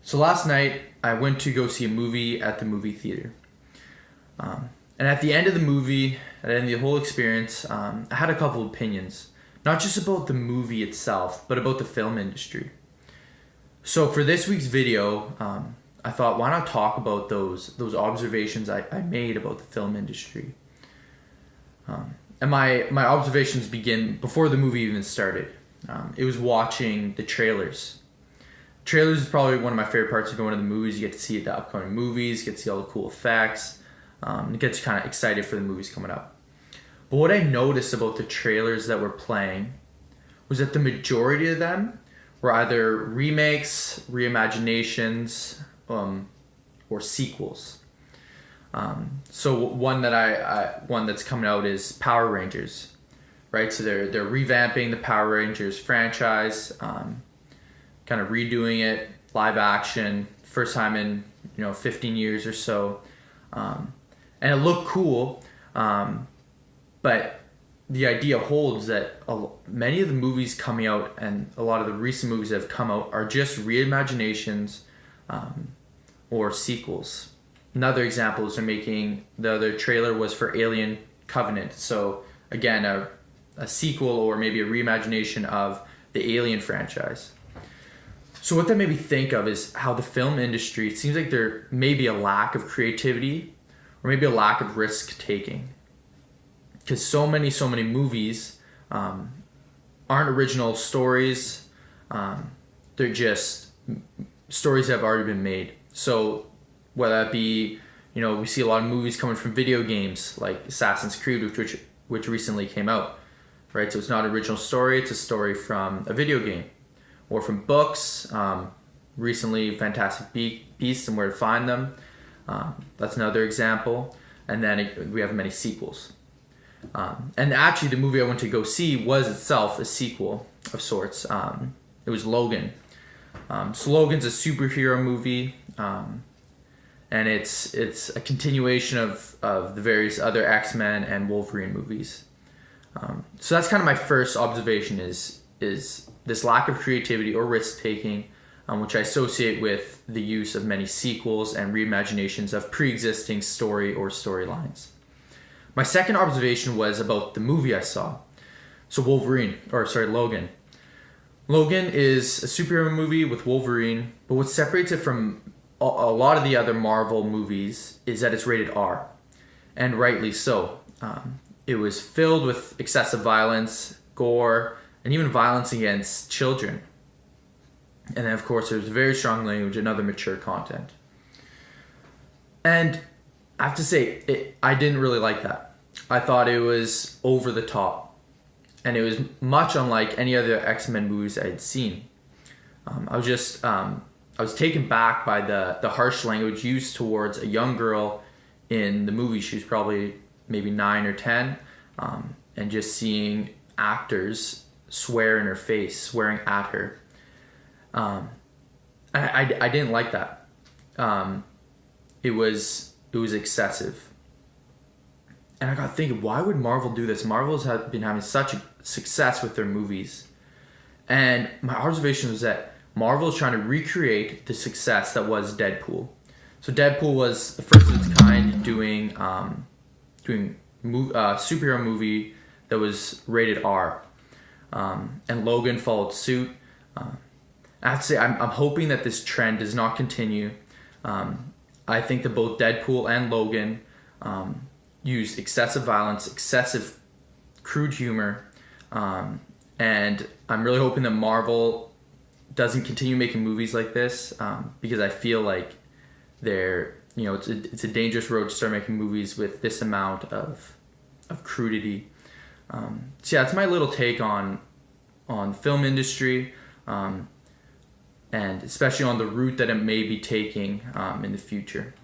So last night, I went to go see a movie at the movie theater. And at the end of the movie, at the end of the whole experience, I had a couple of opinions. Not just about the movie itself, but about the film industry. So for this week's video, I thought, why not talk about those observations I made about the film industry. And my observations begin before the movie even started. It was watching the trailers. Trailers is probably one of my favorite parts of going to the movies. You get to see the upcoming movies, you get to see all the cool effects. It gets you kind of excited for the movies coming up. But what I noticed about the trailers that were playing was that the majority of them were either remakes, reimaginations, or sequels. So one that's coming out is Power Rangers, right? So they're revamping the Power Rangers franchise, kind of redoing it, live action, first time in 15 years or so, and it looked cool, but the idea holds that many of the movies coming out and a lot of the recent movies that have come out are just reimaginations or sequels. Another example is the other trailer was for Alien Covenant. So again, a sequel or maybe a reimagination of the Alien franchise. So what that made me think of is how the film industry, it seems like there may be a lack of creativity or maybe a lack of risk taking. Because so many movies aren't original stories. They're just stories that have already been made. So whether that be, we see a lot of movies coming from video games like Assassin's Creed, which recently came out, right? So it's not an original story, it's a story from a video game. Or from books, recently Fantastic Beasts and Where to Find Them. That's another example. And then we have many sequels. And actually the movie I went to go see was itself a sequel of sorts. It was Logan. So Logan's a superhero movie, and it's a continuation of the various other X-Men and Wolverine movies. So that's kind of my first observation is this lack of creativity or risk-taking, which I associate with the use of many sequels and reimaginations of pre-existing story or storylines. My second observation was about the movie I saw. So Logan. Logan is a superhero movie with Wolverine, but what separates it from a lot of the other Marvel movies is that it's rated R, and rightly so. It was filled with excessive violence, gore, and even violence against children. And then, of course, there's very strong language and other mature content. And I have to say, I didn't really like that. I thought it was over the top. And it was much unlike any other X-Men movies I had seen. I was taken back by the harsh language used towards a young girl in the movie. She was probably maybe 9 or 10. And just seeing actors swear in her face, swearing at her. I didn't like that. It was excessive. And I got thinking, why would Marvel do this? Marvel's been having such a success with their movies. And my observation was that Marvel is trying to recreate the success that was Deadpool. So Deadpool was the first of its kind doing superhero movie that was rated R. And Logan followed suit. I have to say, I'm hoping that this trend does not continue. I think that both Deadpool and Logan use excessive violence, excessive crude humor, and I'm really hoping that Marvel doesn't continue making movies like this, because I feel like it's a dangerous road to start making movies with this amount of crudity. So yeah, that's my little take on film industry, and especially on the route that it may be taking in the future.